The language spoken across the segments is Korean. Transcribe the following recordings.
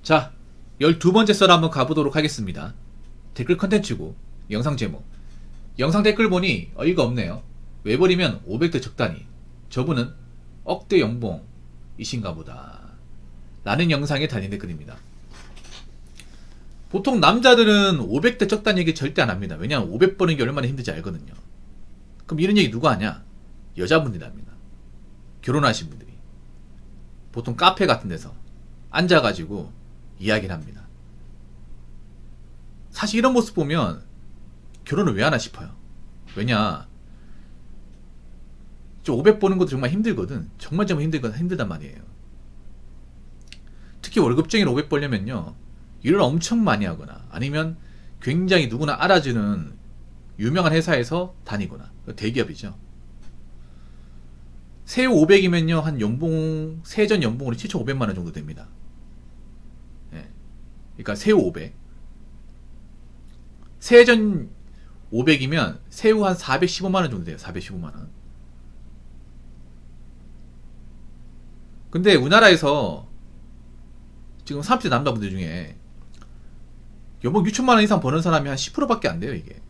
자, 12번째 썰 한번 가보도록 하겠습니다. 댓글 컨텐츠고 영상 제목. 영상 댓글 보니 어이가 없네요. 왜 버리면 500대 적다니. 저분은 억대 연봉이신가 보다 라는 영상에 달린 댓글입니다. 보통 남자들은 500대 적다는 얘기 절대 안 합니다. 왜냐하면 500 버는 게 얼마나 힘든지 알거든요. 그럼 이런 얘기 누가 하냐? 여자분들이 합니다. 결혼하신 분들이 보통 카페 같은 데서 앉아가지고 이야기를 합니다. 사실 이런 모습 보면 결혼을 왜 하나 싶어요. 왜냐, 500 버는 것도 정말 힘들거든. 정말 힘들단 말이에요. 특히 월급쟁이로 500 벌려면요, 일을 엄청 많이 하거나 아니면 굉장히 누구나 알아주는 유명한 회사에서 다니거나, 대기업이죠. 세후 500이면요 한 연봉, 세전 연봉으로 7,500만원 정도 됩니다. 예. 그러니까 세후 500, 세전 500이면 세후 한 415만원 정도 돼요. 415만원. 근데 우리나라에서 지금 30대 남자분들 중에 연봉 6천만원 이상 버는 사람이 한 10%밖에 안 돼요, 이게.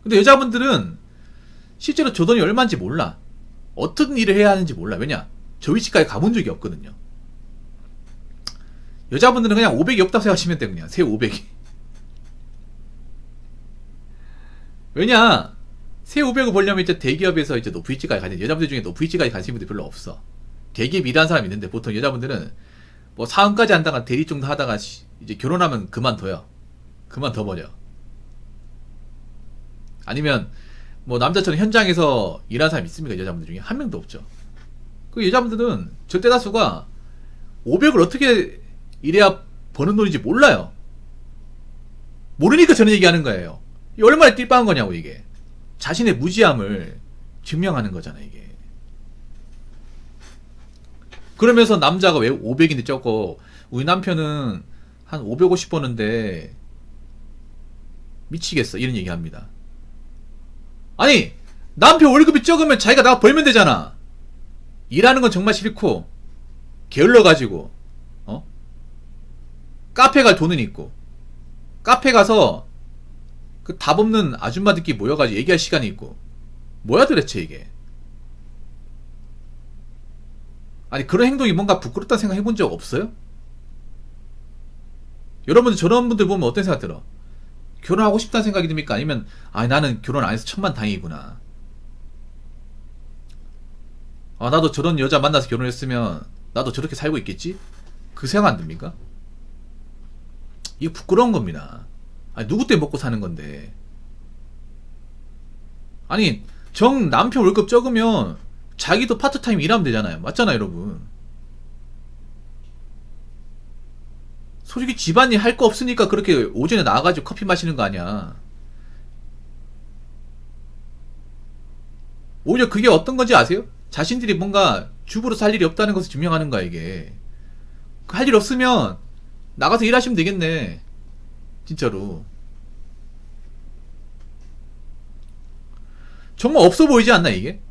근데 여자분들은 실제로 저 돈이 얼마인지 몰라. 어떤 일을 해야 하는지 몰라. 왜냐? 저 위치까지 가본 적이 없거든요. 여자분들은 그냥 500이 없다고 생각하시면 돼요. 그냥 세 500이. 왜냐? 세 500을 벌려면 이제 대기업에서 이제 높은 위치까지 가야 돼. 여자분들 중에 높은 위치까지 가시는 분들 별로 없어. 대기업 일하는 사람이 있는데 보통 여자분들은 뭐 사원까지 한다가 대리 정도 하다가 이제 결혼하면 그만둬요. 그만둬 버려. 아니면 뭐 남자처럼 현장에서 일하는 사람이 있습니까? 여자분들 중에 한 명도 없죠. 그 여자분들은 절대 다수가 500을 어떻게 일해야 버는 돈인지 몰라요. 모르니까 저는 얘기하는 거예요. 이게 얼마나 띨빵한 거냐고. 이게 자신의 무지함을 증명하는 거잖아, 이게. 그러면서 남자가 왜 500인데 적고, 우리 남편은 한 550 버는데 미치겠어, 이런 얘기 합니다. 아니, 남편 월급이 적으면 자기가 나가 벌면 되잖아. 일하는 건 정말 싫고 게을러가지고 카페 갈 돈은 있고, 카페 가서 그 답 없는 아줌마들끼리 모여가지고 얘기할 시간이 있고, 뭐야 도대체 이게. 아니, 그런 행동이 뭔가 부끄럽다는 생각 해본 적 없어요? 여러분들 저런 분들 보면 어떤 생각 들어? 결혼하고 싶다는 생각이 듭니까? 아니면 나는 결혼 안 해서 천만다행이구나, 나도 저런 여자 만나서 결혼했으면 나도 저렇게 살고 있겠지? 그 생각 안 듭니까? 이게 부끄러운 겁니다. 아니, 누구 때문에 먹고 사는 건데. 아니, 정 남편 월급 적으면 자기도 파트타임 일하면 되잖아요. 맞잖아요, 여러분. 솔직히 집안일 할 거 없으니까 그렇게 오전에 나와가지고 커피 마시는 거 아니야. 오히려 그게 어떤 건지 아세요? 자신들이 뭔가 주부로 살 일이 없다는 것을 증명하는 거야, 이게. 할 일 없으면 나가서 일하시면 되겠네, 진짜로. 정말 없어 보이지 않나, 이게?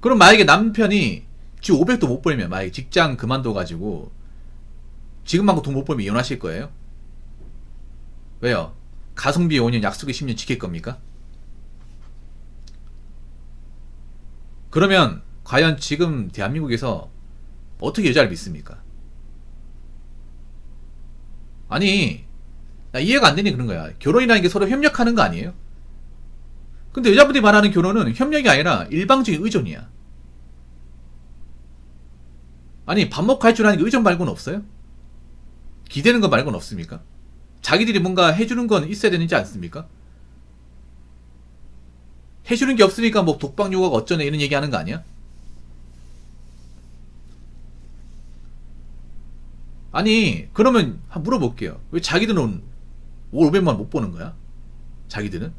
그럼 만약에 남편이 지금 500도 못 벌면, 만약에 직장 그만둬가지고 지금만큼 돈 못 벌면 이혼하실 거예요? 왜요? 가성비 5년, 약속의 10년 지킬 겁니까? 그러면 과연 지금 대한민국에서 어떻게 여자를 믿습니까? 아니, 나 이해가 안 되니 그런 거야. 결혼이라는 게 서로 협력하는 거 아니에요? 근데 여자분들이 말하는 결혼은 협력이 아니라 일방적인 의존이야. 아니, 밥 먹고 할 줄 아는 게 의존 말고는 없어요? 기대는 거 말고는 없습니까? 자기들이 뭔가 해주는 건 있어야 되는지 않습니까? 해주는 게 없으니까 뭐 독박 육아가 어쩌네 이런 얘기 하는 거 아니야? 아니, 그러면 한번 물어볼게요. 왜 자기들은 월 500만 원 못 버는 거야? 자기들은?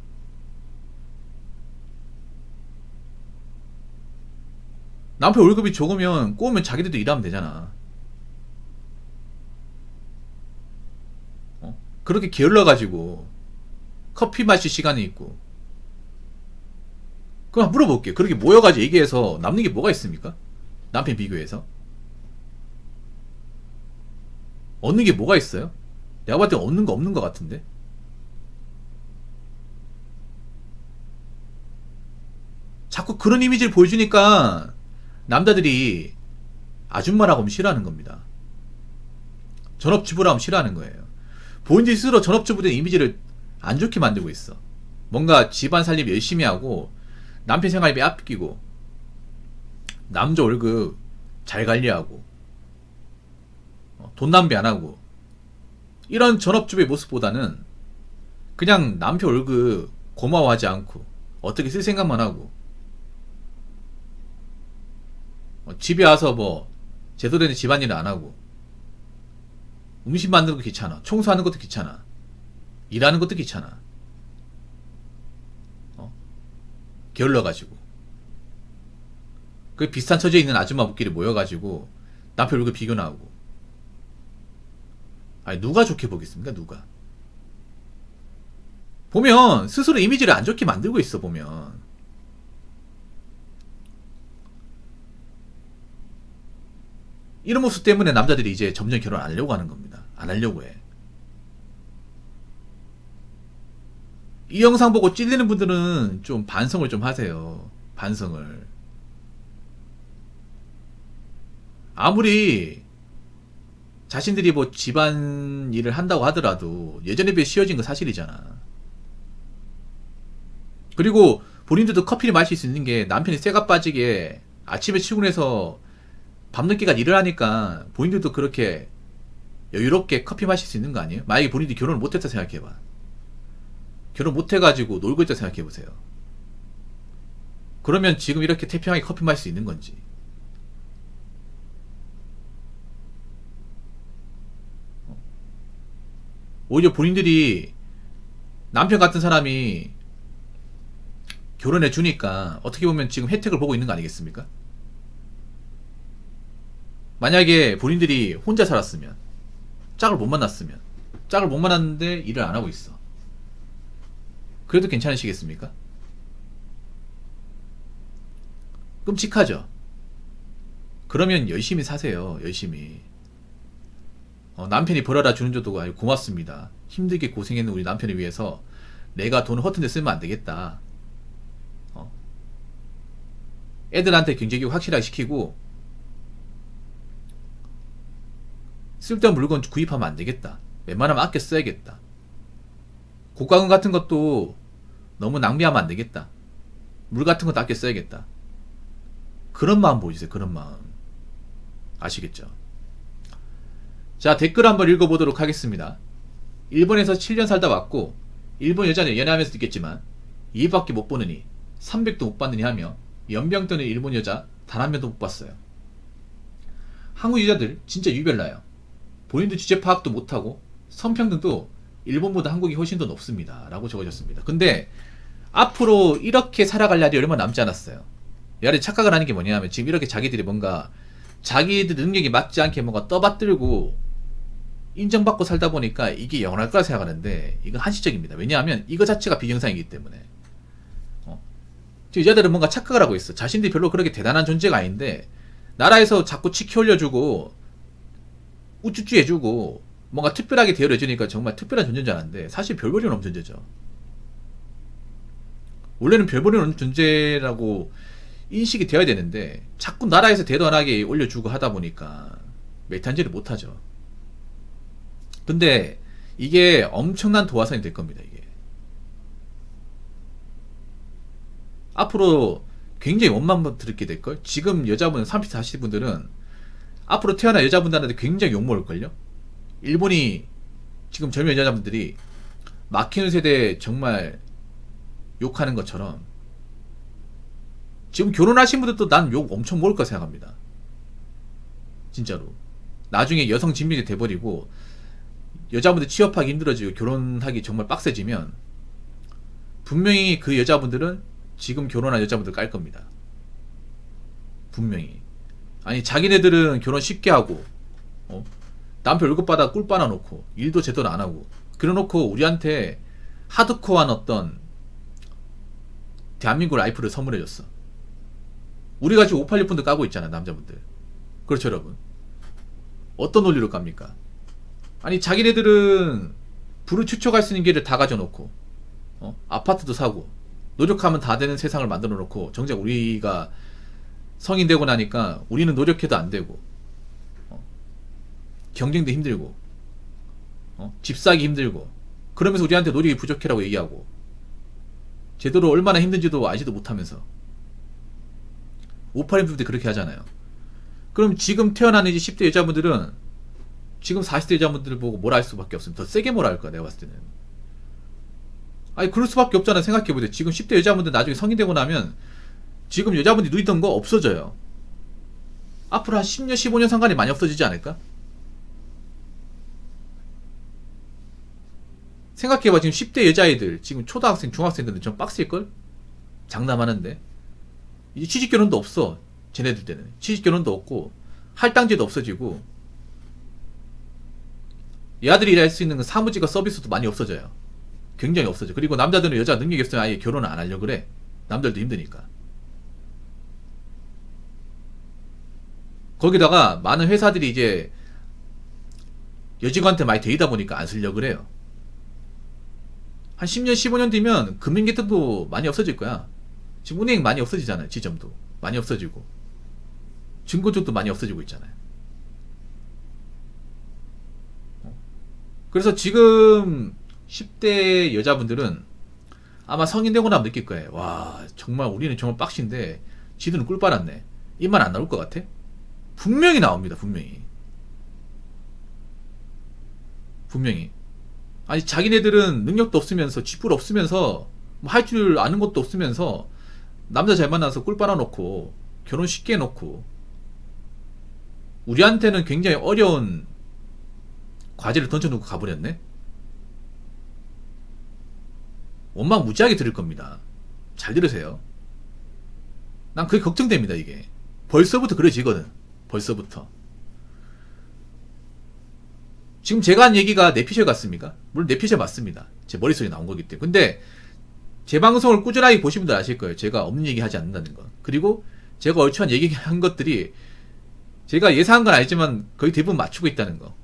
남편 월급이 적으면 꼬우면 자기들도 일하면 되잖아. 그렇게 게을러가지고 커피 마실 시간이 있고 그럼 물어볼게요. 그렇게 모여가지고 얘기해서 남는 게 뭐가 있습니까? 남편 비교해서 얻는 게 뭐가 있어요? 내가 봤을 때 얻는 거 없는 것 같은데. 자꾸 그런 이미지를 보여주니까 남자들이 아줌마라고 하면 싫어하는 겁니다. 전업주부라고 하면 싫어하는 거예요. 본인들이 스스로 전업주부된 이미지를 안 좋게 만들고 있어. 뭔가 집안 살림 열심히 하고 남편 생활비 아끼고 남자 월급 잘 관리하고 돈 낭비 안 하고 이런 전업주부의 모습보다는 그냥 남편 월급 고마워하지 않고 어떻게 쓸 생각만 하고 집에 와서 뭐 제대로 된 집안일을 안 하고 음식 만드는 거 귀찮아, 청소하는 것도 귀찮아, 일하는 것도 귀찮아, 게을러가지고 그 비슷한 처지에 있는 아줌마들끼리 모여가지고 남편 월급 비교나 하고. 아니 누가 좋게 보겠습니까? 누가 보면 스스로 이미지를 안 좋게 만들고 있어. 보면 이런 모습 때문에 남자들이 이제 점점 결혼 안 하려고 하는 겁니다. 안 하려고 해. 이 영상 보고 찔리는 분들은 좀 반성을 좀 하세요. 반성을. 아무리 자신들이 뭐 집안 일을 한다고 하더라도 예전에 비해 쉬워진 건 사실이잖아. 그리고 본인들도 커피를 마실 수 있는 게 남편이 쇠가 빠지게 아침에 출근해서 밤늦게까지 일을 하니까 본인들도 그렇게 여유롭게 커피 마실 수 있는 거 아니에요? 만약에 본인들이 결혼을 못했다 생각해봐. 결혼 못해가지고 놀고 있다 생각해보세요. 그러면 지금 이렇게 태평하게 커피 마실 수 있는 건지. 오히려 본인들이 남편 같은 사람이 결혼해 주니까 어떻게 보면 지금 혜택을 보고 있는 거 아니겠습니까? 만약에 본인들이 혼자 살았으면, 짝을 못 만났으면, 짝을 못 만났는데 일을 안 하고 있어. 그래도 괜찮으시겠습니까? 끔찍하죠? 그러면 열심히 사세요. 열심히. 남편이 벌어다 주는 정도가 아니고 고맙습니다. 힘들게 고생했는 우리 남편을 위해서 내가 돈을 허튼 데 쓰면 안 되겠다. 애들한테 경제교육 확실하게 시키고 쓸데없는 물건 구입하면 안 되겠다. 웬만하면 아껴 써야겠다. 고가금 같은 것도 너무 낭비하면 안 되겠다. 물 같은 것도 아껴 써야겠다. 그런 마음 보여주세요. 그런 마음. 아시겠죠? 자, 댓글 한번 읽어보도록 하겠습니다. 일본에서 7년 살다 왔고 일본 여자는 연애하면서 느꼈지만 이해밖에 못 보느니 300도 못 받느니 하며 연병 떠는 일본 여자 단 한 명도 못 봤어요. 한국 여자들 진짜 유별나요. 본인도 주제 파악도 못하고 성평등도 일본보다 한국이 훨씬 더 높습니다. 라고 적어졌습니다. 근데 앞으로 이렇게 살아갈 날이 얼마 남지 않았어요. 얘를 착각을 하는 게 뭐냐면 지금 이렇게 자기들이 뭔가 자기들 능력이 맞지 않게 뭔가 떠받들고 인정받고 살다 보니까 이게 영원할 거라 생각하는데 이건 한시적입니다. 왜냐하면 이거 자체가 비정상이기 때문에. 지금 여자들은 뭔가 착각을 하고 있어. 자신들이 별로 그렇게 대단한 존재가 아닌데 나라에서 자꾸 치켜 올려주고 우쭈쭈 해주고 뭔가 특별하게 대우해주니까 정말 특별한 존재인 줄 알았는데 사실 별볼이 없는 존재죠. 원래는 별볼이 없는 존재라고 인식이 되어야 되는데 자꾸 나라에서 대단하게 올려주고 하다 보니까 메탄지를 못하죠. 근데 이게 엄청난 도화선이 될 겁니다. 이게 앞으로 굉장히 원망 들게 될걸. 지금 여자분 30, 40분들은 앞으로 태어난 여자분들한테 굉장히 욕먹을걸요. 일본이 지금 젊은 여자분들이 막히는 세대 정말 욕하는 것처럼 지금 결혼하신 분들도 난 욕 엄청 먹을 거 생각합니다. 진짜로. 나중에 여성 진미가 돼버리고 여자분들 취업하기 힘들어지고 결혼하기 정말 빡세지면 분명히 그 여자분들은 지금 결혼한 여자분들 깔 겁니다. 분명히. 아니 자기네들은 결혼 쉽게 하고 남편 월급 받아 꿀 빨아놓고 일도 제대로 안 하고 그래놓고 우리한테 하드코어한 어떤 대한민국 라이프를 선물해줬어. 우리가 지금 586분들 까고 있잖아, 남자분들. 그렇죠, 여러분. 어떤 논리로 깝니까? 아니, 자기네들은 부를 추척할 수 있는 길을 다 가져놓고, 아파트도 사고, 노력하면 다 되는 세상을 만들어 놓고, 정작 우리가 성인 되고 나니까 우리는 노력해도 안 되고, 경쟁도 힘들고, 집 사기 힘들고, 그러면서 우리한테 노력이 부족해라고 얘기하고, 제대로 얼마나 힘든지도 알지도 못하면서 58인분들이 그렇게 하잖아요. 그럼 지금 태어난 이제 10대 여자분들은 지금 40대 여자분들을 보고 뭐라 할 수밖에 없습니다. 더 세게 뭐라 할 거야, 내가 봤을 때는. 아니, 그럴 수밖에 없잖아. 생각해보세요. 지금 10대 여자분들 나중에 성인 되고 나면 지금 여자분들이 누리던 거 없어져요. 앞으로 한 10년, 15년 상관이 많이 없어지지 않을까? 생각해봐. 지금 10대 여자애들, 지금 초등학생, 중학생들은 좀 빡셀걸? 장담하는데. 이제 취직결혼도 없어. 쟤네들 때는. 취직결혼도 없고, 할당제도 없어지고, 얘들이 일할 수 있는 그 사무직과 서비스도 많이 없어져요. 굉장히 없어져. 그리고 남자들은 여자 능력이 없으면 아예 결혼을 안 하려고 그래. 남들도 힘드니까. 거기다가 많은 회사들이 이제 여직원한테 많이 데이다 보니까 안 쓰려고 그래요. 한 10년, 15년 뒤면 금융계통도 많이 없어질 거야. 지금 은행 많이 없어지잖아요. 지점도 많이 없어지고, 증권 쪽도 많이 없어지고 있잖아요. 그래서 지금 10대 여자분들은 아마 성인 되고 나면 느낄 거예요. 와, 정말 우리는 정말 빡신데 지들은 꿀 빨았네. 입만 안 나올 것 같아? 분명히 나옵니다. 분명히. 아니, 자기네들은 능력도 없으면서 쥐뿔 없으면서 뭐 할 줄 아는 것도 없으면서 남자 잘 만나서 꿀 빨아놓고 결혼 쉽게 해놓고 우리한테는 굉장히 어려운 과제를 던져놓고 가버렸네. 원망 무지하게 들을 겁니다. 잘 들으세요. 난 그게 걱정됩니다. 이게 벌써부터 그려지거든. 벌써부터. 지금 제가 한 얘기가 내피셜 같습니까? 물론 내피셜 맞습니다. 제 머릿속에 나온 거기 때문에. 근데 제 방송을 꾸준하게 보신 분들 아실 거예요. 제가 없는 얘기 하지 않는다는 거. 그리고 제가 얼추 한 얘기한 것들이 제가 예상한 건 알지만 거의 대부분 맞추고 있다는 거.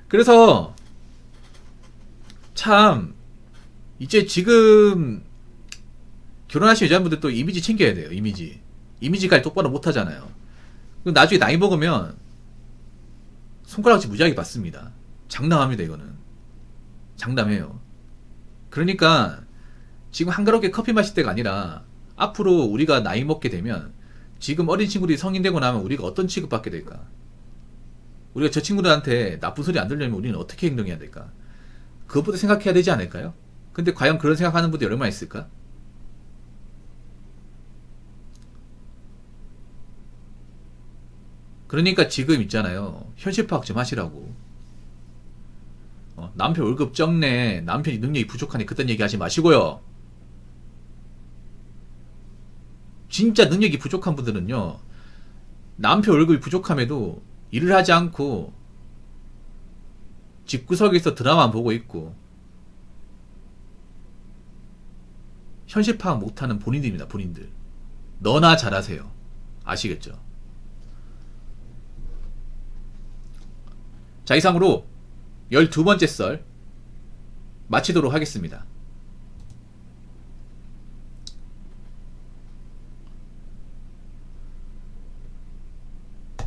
그래서 참 이제 지금 결혼하신 여자분들 또 이미지 챙겨야 돼요. 이미지 관리 똑바로 못 하잖아요. 나중에 나이 먹으면 손가락질 무지하게 받습니다. 장담합니다. 이거는 장담해요. 그러니까 지금 한가롭게 커피 마실 때가 아니라 앞으로 우리가 나이 먹게 되면 지금 어린 친구들이 성인 되고 나면 우리가 어떤 취급받게 될까? 우리가 저 친구들한테 나쁜 소리 안 들으려면 우리는 어떻게 행동해야 될까? 그것부터 생각해야 되지 않을까요? 근데 과연 그런 생각하는 분들이 얼마나 있을까? 그러니까 지금 있잖아요. 현실 파악 좀 하시라고. 남편 월급 적네, 남편이 능력이 부족하네, 그딴 얘기 하지 마시고요. 진짜 능력이 부족한 분들은요, 남편 월급이 부족함에도 일을 하지 않고 집구석에서 드라마 보고 있고 현실 파악 못하는 본인들입니다. 본인들. 너나 잘하세요. 아시겠죠? 자, 이상으로 12번째 썰 마치도록 하겠습니다.